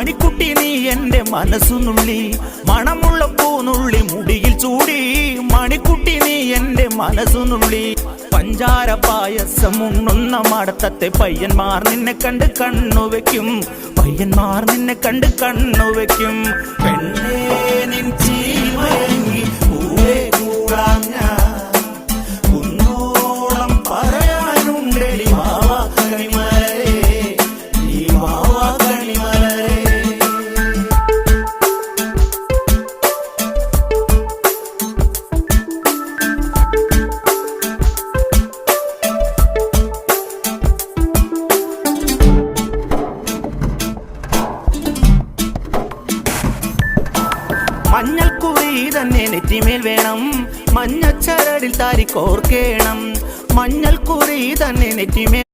മണിക്കുട്ടി നീ എൻ്റെ മനസ്സുനുള്ളി, മണമുള്ള പൂനുള്ളി മുടിയിൽ ചൂടി. മണിക്കുട്ടി നീ എൻ്റെ മനസ്സുനുള്ളി. പഞ്ചാര പായസം ഉണ്ണുന്ന മടത്തത്തെ പയ്യന്മാർ നിന്നെ കണ്ട് കണ്ണുവെക്കും, പയ്യന്മാർ നിന്നെ കണ്ട് കണ്ണുവെക്കും. പെണ്ണേ നിൻ ചീമയങ്ങി പൂവേ കൂടാം ഞാൻ, കുന്നോളം പറയാനുണ്ടെടി വാവാ കണിമലരേ, നീ വാവാ കണിമലരേ. മഞ്ഞൾക്കുറി തന്നെ നെറ്റിമേൽ വേണം, മഞ്ഞച്ചരടിൽ താരി കോർക്കേണം. മഞ്ഞൾക്കുറി തന്നെ നെറ്റിമേൽ